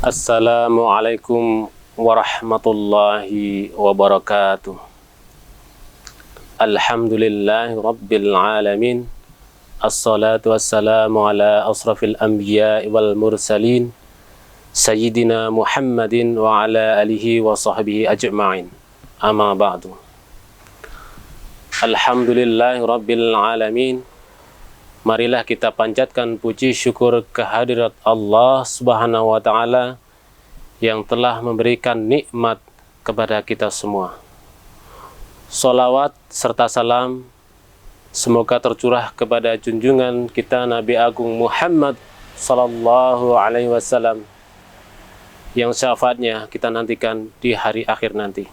Assalamualaikum warahmatullahi wabarakatuh. Alhamdulillahi rabbil alamin. Assalatu wassalamu ala asrafil anbiya wal mursalin Sayyidina Muhammadin wa ala alihi wa sahbihi ajma'in. Amma ba'du. Alhamdulillahi rabbil alamin. Marilah kita panjatkan puji syukur kehadirat Allah Subhanahu wa Ta'ala yang telah memberikan nikmat kepada kita semua. Salawat serta salam semoga tercurah kepada junjungan kita Nabi Agung Muhammad Sallallahu Alaihi Wasallam yang syafaatnya kita nantikan di hari akhir nanti.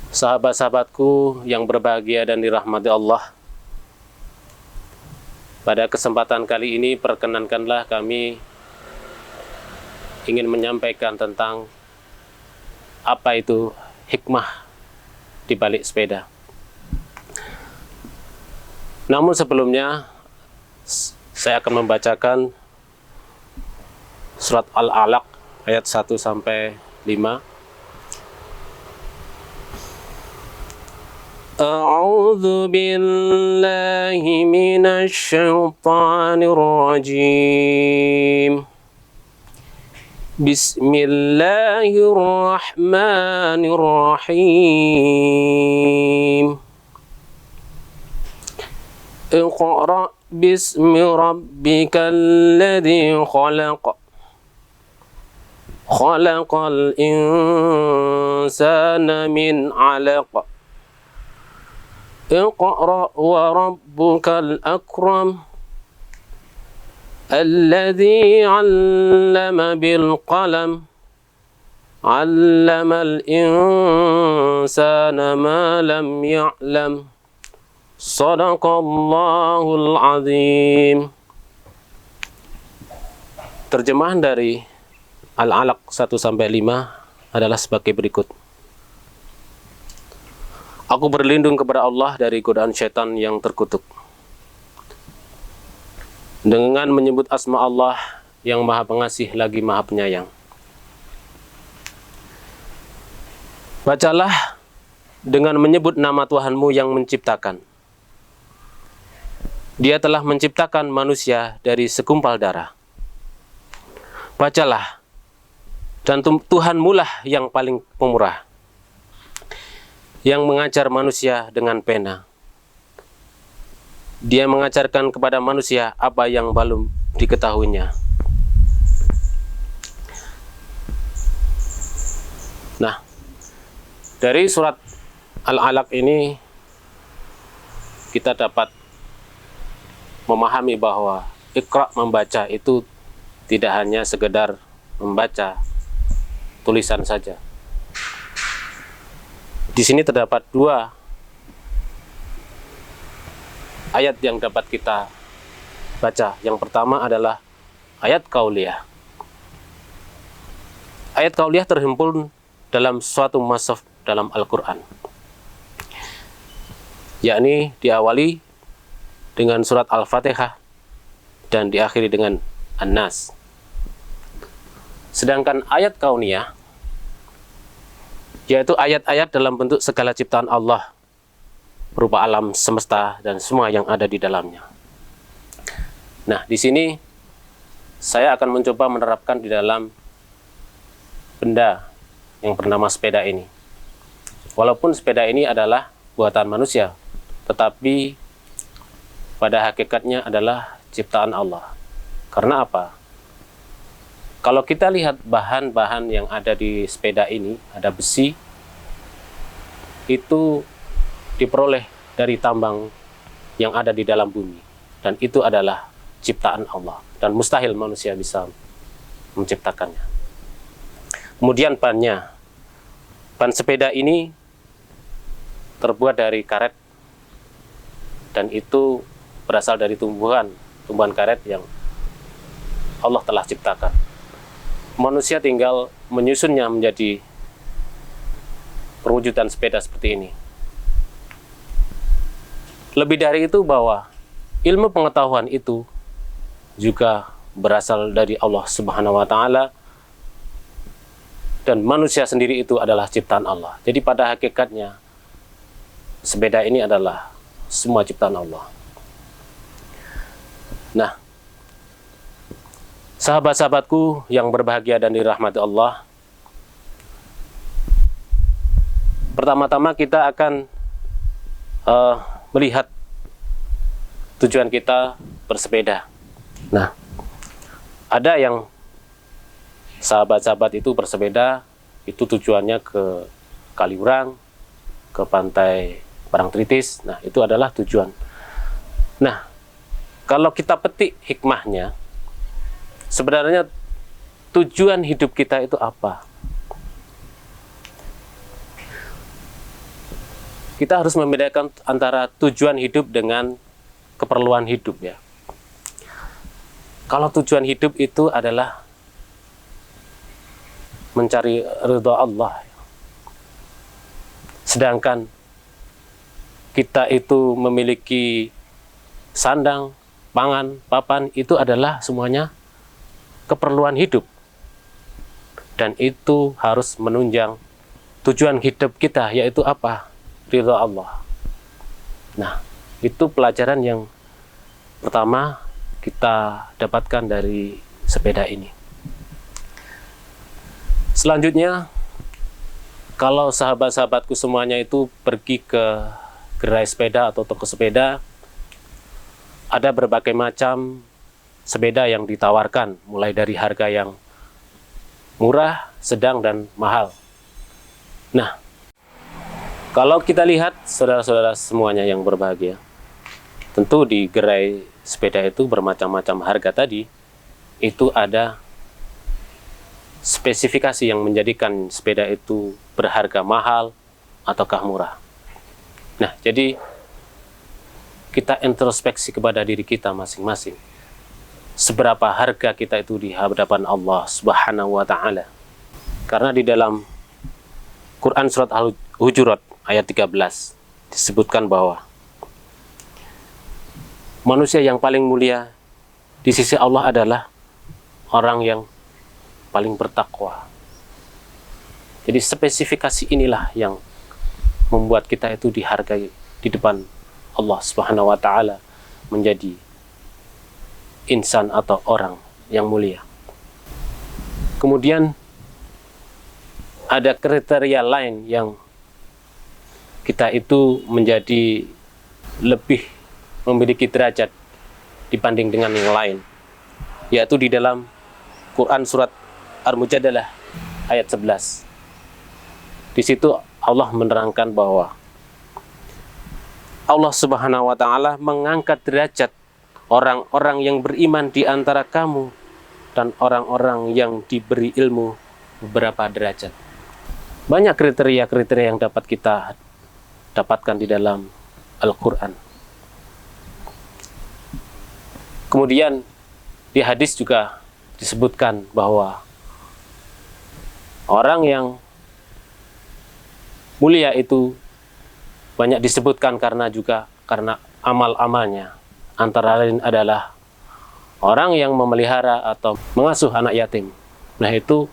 Sahabat-sahabatku yang berbahagia dan dirahmati Allah, pada kesempatan kali ini perkenankanlah kami ingin menyampaikan tentang apa itu hikmah di balik sepeda. Namun sebelumnya saya akan membacakan surat Al-Alaq ayat 1 sampai 5. A'udzu billahi minasy syaithanir rajim. Bismillahirrahmanirrahim. Iqra' bismi rabbikal ladzi khalaq. Khalaqal insana min 'alaq. Iqra' wa rabbukal akram alladzi 'allama bil qalam 'allamal insana ma lam ya'lam. Shadaqallahul azim. Terjemahan dari Al-Alaq 1 sampai 5 adalah sebagai berikut. Aku berlindung kepada Allah dari godaan syaitan yang terkutuk. Dengan menyebut asma Allah yang Maha Pengasih lagi Maha Penyayang. Bacalah dengan menyebut nama Tuhanmu yang menciptakan. Dia telah menciptakan manusia dari segumpal darah. Bacalah, dan Tuhanmu lah yang paling pemurah, yang mengajar manusia dengan pena. Dia mengajarkan kepada manusia apa yang belum diketahuinya. Nah, dari surat Al-Alaq ini kita dapat memahami bahwa Iqra' membaca itu tidak hanya sekedar membaca tulisan saja. Di sini terdapat 2 ayat yang dapat kita baca. Yang pertama adalah ayat qauliyah. Ayat qauliyah terhimpun dalam suatu mushaf dalam Al-Quran, yakni diawali dengan surat Al-Fatihah dan diakhiri dengan An-Nas. Sedangkan ayat kauniyah yaitu ayat-ayat dalam bentuk segala ciptaan Allah berupa alam semesta dan semua yang ada di dalamnya. Nah, di sini saya akan mencoba menerapkan di dalam benda yang bernama sepeda ini. Walaupun sepeda ini adalah buatan manusia, tetapi pada hakikatnya adalah ciptaan Allah. Karena apa? Kalau kita lihat bahan-bahan yang ada di sepeda ini, ada besi, itu diperoleh dari tambang yang ada di dalam bumi. Dan itu adalah ciptaan Allah. Dan mustahil manusia bisa menciptakannya. Kemudian bannya. Ban sepeda ini terbuat dari karet. Dan itu berasal dari tumbuhan karet yang Allah telah ciptakan. Manusia tinggal menyusunnya menjadi perwujudan sepeda seperti ini. Lebih dari itu bahwa ilmu pengetahuan itu juga berasal dari Allah Subhanahu wa taala, dan manusia sendiri itu adalah ciptaan Allah. Jadi pada hakikatnya sepeda ini adalah semua ciptaan Allah. Nah, sahabat-sahabatku yang berbahagia dan dirahmati Allah, pertama-tama kita akan melihat tujuan kita bersepeda. Nah, ada yang sahabat-sahabat itu bersepeda itu tujuannya ke Kaliurang, ke pantai Parangtritis. Nah, itu adalah tujuan. Nah, kalau kita petik hikmahnya, sebenarnya tujuan hidup kita itu apa? Kita harus membedakan antara tujuan hidup dengan keperluan hidup, ya. Kalau tujuan hidup itu adalah mencari ridha Allah, sedangkan kita itu memiliki sandang, pangan, papan, itu adalah semuanya keperluan hidup, dan itu harus menunjang tujuan hidup kita, yaitu apa? Ridha Allah. Nah, itu pelajaran yang pertama kita dapatkan dari sepeda ini. Selanjutnya, kalau sahabat-sahabatku semuanya itu pergi ke gerai sepeda atau toko sepeda, ada berbagai macam sepeda yang ditawarkan, mulai dari harga yang murah, sedang, dan mahal. Nah, kalau kita lihat saudara-saudara semuanya yang berbahagia, tentu di gerai sepeda itu bermacam-macam harga tadi, itu ada spesifikasi yang menjadikan sepeda itu berharga mahal ataukah murah. Nah, jadi kita introspeksi kepada diri kita masing-masing. Seberapa harga kita itu di hadapan Allah Subhanahu wa taala. Karena di dalam Quran surat Al-Hujurat ayat 13 disebutkan bahwa manusia yang paling mulia di sisi Allah adalah orang yang paling bertakwa. Jadi spesifikasi inilah yang membuat kita itu dihargai di depan Allah Subhanahu wa taala, menjadi insan atau orang yang mulia. Kemudian ada kriteria lain yang kita itu menjadi lebih memiliki derajat dibanding dengan yang lain, yaitu di dalam Quran surat Al-Mujadalah ayat 11. Di situ Allah menerangkan bahwa Allah Subhanahu wa taala mengangkat derajat orang-orang yang beriman di antara kamu dan orang-orang yang diberi ilmu beberapa derajat. Banyak kriteria-kriteria yang dapat kita dapatkan di dalam Al-Quran. Kemudian di hadis juga disebutkan bahwa orang yang mulia itu banyak disebutkan karena amal-amalnya. Antara lain adalah orang yang memelihara atau mengasuh anak yatim. Nah, itu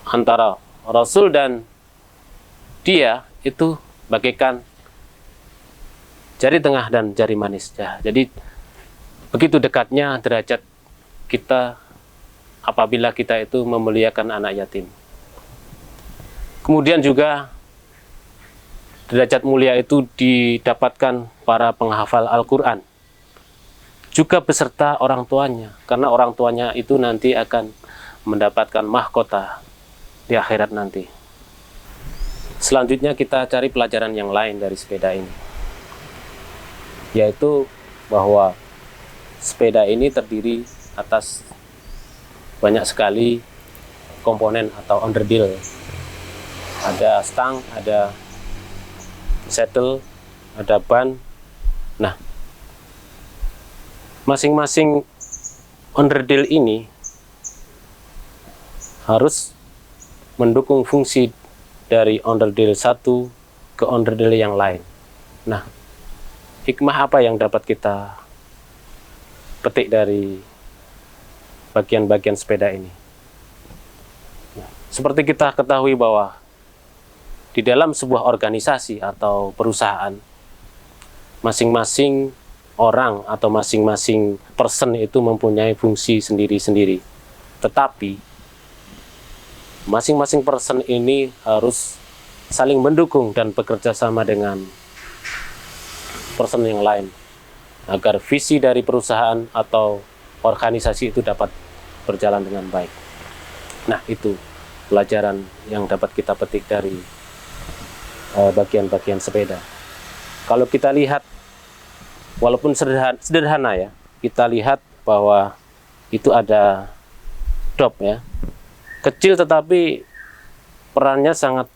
antara Rasul dan dia itu bagaikan jari tengah dan jari manis. Ya, jadi begitu dekatnya derajat kita apabila kita itu memuliakan anak yatim. Kemudian juga derajat mulia itu didapatkan para penghafal Al-Quran, juga beserta orang tuanya, karena orang tuanya itu nanti akan mendapatkan mahkota di akhirat nanti. Selanjutnya kita cari pelajaran yang lain dari sepeda ini, yaitu bahwa sepeda ini terdiri atas banyak sekali komponen atau underdeal. Ada stang, ada saddle, ada ban. Nah, masing-masing underdeal ini harus mendukung fungsi dari underdeal satu ke underdeal yang lain. Nah, hikmah apa yang dapat kita petik dari bagian-bagian sepeda ini. Seperti kita ketahui bahwa di dalam sebuah organisasi atau perusahaan, masing-masing orang atau masing-masing person itu mempunyai fungsi sendiri-sendiri. Tetapi masing-masing person ini harus saling mendukung dan bekerja sama dengan person yang lain agar visi dari perusahaan atau organisasi itu dapat berjalan dengan baik. Nah, itu pelajaran yang dapat kita petik dari bagian-bagian sepeda. Kalau kita lihat, walaupun sederhana ya, kita lihat bahwa itu ada dop ya, kecil tetapi perannya sangat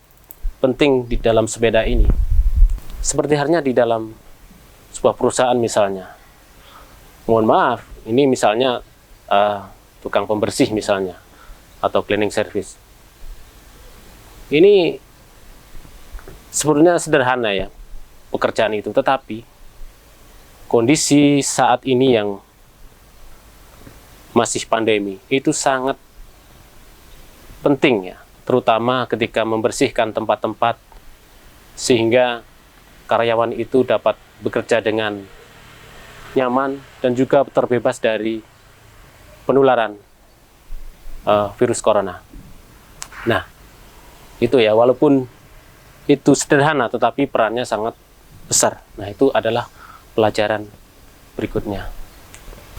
penting di dalam sepeda ini. Seperti halnya di dalam sebuah perusahaan misalnya. Mohon maaf, ini misalnya tukang pembersih misalnya, atau cleaning service. Ini sebenarnya sederhana ya pekerjaan itu, tetapi kondisi saat ini yang masih pandemi itu sangat penting ya, terutama ketika membersihkan tempat-tempat sehingga karyawan itu dapat bekerja dengan nyaman dan juga terbebas dari penularan virus corona. Nah, itu ya, walaupun itu sederhana tetapi perannya sangat besar. Nah, itu adalah pelajaran berikutnya.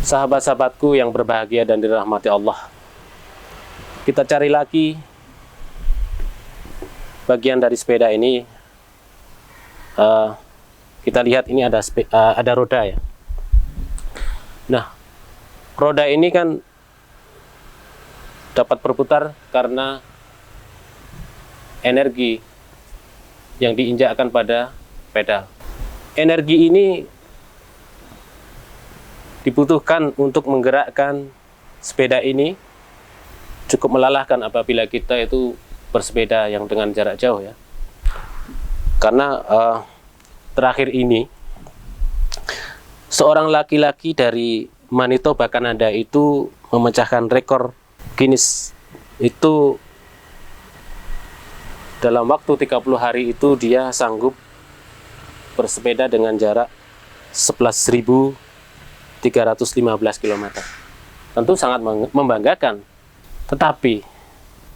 Sahabat-sahabatku yang berbahagia dan dirahmati Allah, kita cari lagi bagian dari sepeda ini. Kita lihat ini ada roda ya. Nah, roda ini kan dapat berputar karena energi yang diinjakkan pada pedal. Energi ini dibutuhkan untuk menggerakkan sepeda ini cukup melelahkan apabila kita itu bersepeda yang dengan jarak jauh ya. Karena terakhir ini seorang laki-laki dari Manitoba, Kanada itu memecahkan rekor Guinness. Itu dalam waktu 30 hari itu dia sanggup bersepeda dengan jarak 11.315 km. Tentu sangat membanggakan. Tetapi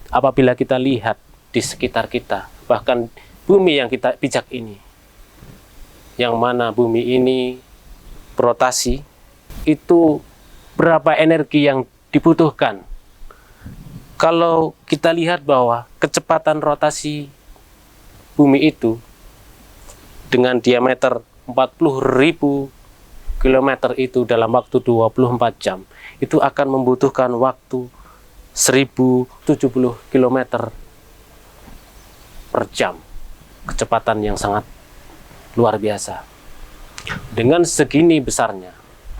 apabila kita lihat di sekitar kita, bahkan bumi yang kita pijak ini, yang mana bumi ini berotasi, itu berapa energi yang dibutuhkan. Kalau kita lihat bahwa kecepatan rotasi bumi itu dengan diameter 40.000 km itu dalam waktu 24 jam, itu akan membutuhkan waktu 1070 km per jam. Kecepatan yang sangat luar biasa. Dengan segini besarnya,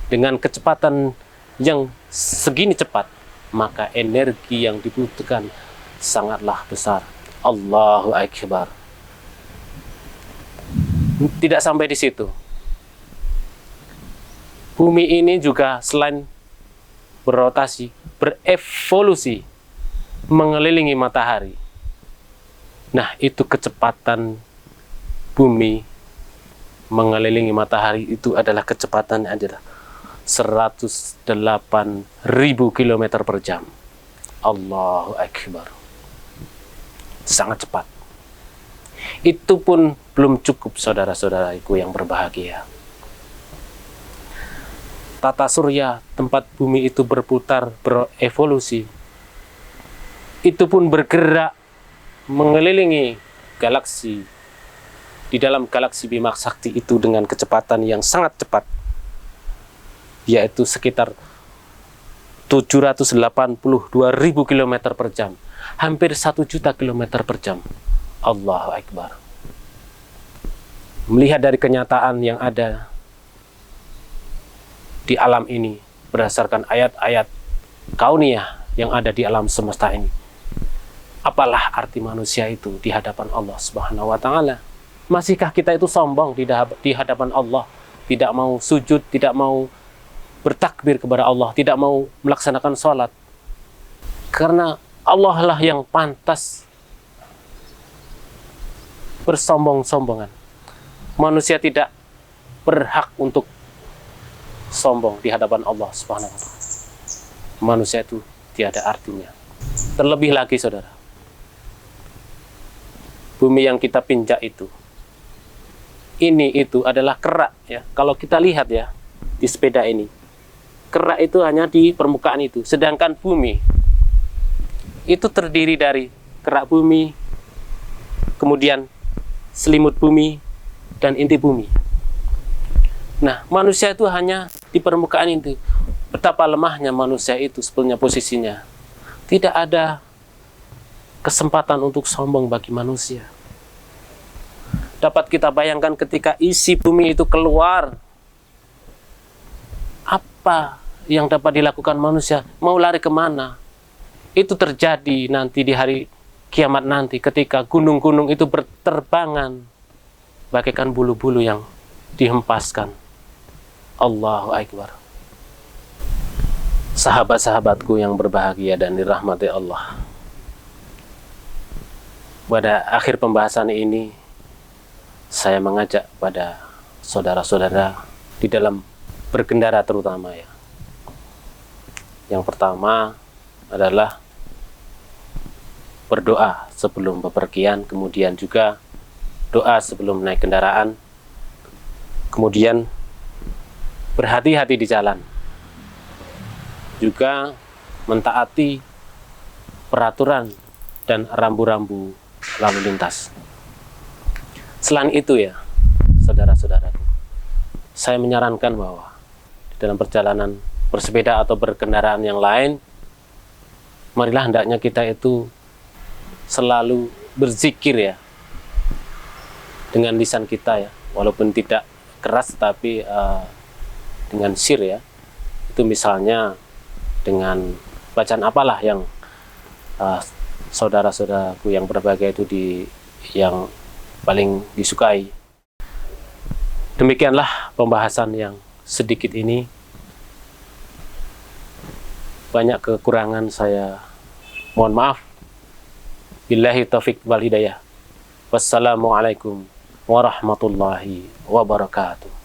dengan kecepatan yang segini cepat, maka energi yang dibutuhkan sangatlah besar. Allahu Akbar. Tidak sampai di situ. Bumi ini juga selain berotasi, berevolusi mengelilingi matahari. Nah, itu kecepatan bumi mengelilingi matahari itu adalah kecepatan adalah 108.000 km per jam. Allahu Akbar. Sangat cepat. Itu pun belum cukup, saudara-saudaraku yang berbahagia. Tata surya, tempat bumi itu berputar, berevolusi, itu pun bergerak mengelilingi galaksi. Di dalam galaksi Bima Sakti itu dengan kecepatan yang sangat cepat, yaitu sekitar 782.000 km per jam, hampir 1 juta km per jam. Allahu Akbar. Melihat dari kenyataan yang ada di alam ini berdasarkan ayat-ayat kauniyah yang ada di alam semesta ini, apalah arti manusia itu di hadapan Allah Subhanahu wa Ta'ala? Masihkah kita itu sombong di hadapan Allah, tidak mau sujud, tidak mau bertakbir kepada Allah, tidak mau melaksanakan sholat. Karena Allah lah yang pantas bersombong-sombongan. Manusia tidak berhak untuk sombong di hadapan Allah Subhanahu wa Ta'ala. Manusia itu tiada artinya. Terlebih lagi, saudara, bumi yang kita pinjak itu, itu adalah kerak ya. Kalau kita lihat ya di sepeda ini, kerak itu hanya di permukaan itu, sedangkan bumi itu terdiri dari kerak bumi, kemudian selimut bumi, dan inti bumi. Nah, manusia itu hanya di permukaan itu. Betapa lemahnya manusia itu sebenarnya posisinya. Tidak ada kesempatan untuk sombong bagi manusia. Dapat kita bayangkan ketika isi bumi itu keluar, apa yang dapat dilakukan manusia? Mau lari kemana? Itu terjadi nanti di hari kiamat nanti, ketika gunung-gunung itu berterbangan bagaikan bulu-bulu yang dihempaskan. Allahu Akbar. Sahabat-sahabatku yang berbahagia dan dirahmati Allah, pada akhir pembahasan ini saya mengajak pada saudara-saudara di dalam berkendara terutama ya. Yang pertama adalah berdoa sebelum bepergian, kemudian juga doa sebelum naik kendaraan, kemudian berhati-hati di jalan, juga mentaati peraturan dan rambu-rambu lalu lintas. Selain itu ya, saudara-saudaraku, saya menyarankan bahwa di dalam perjalanan bersepeda atau berkendaraan yang lain, marilah hendaknya kita itu selalu berzikir ya, dengan lisan kita ya, walaupun tidak keras tapi dengan sir ya. Itu misalnya dengan bacaan apalah yang saudara-saudaraku yang berbahagia itu yang paling disukai. Demikianlah pembahasan yang sedikit ini. Banyak kekurangan saya mohon maaf. Billahi taufiq wal hidayah. Wassalamualaikum warahmatullahi wabarakatuh.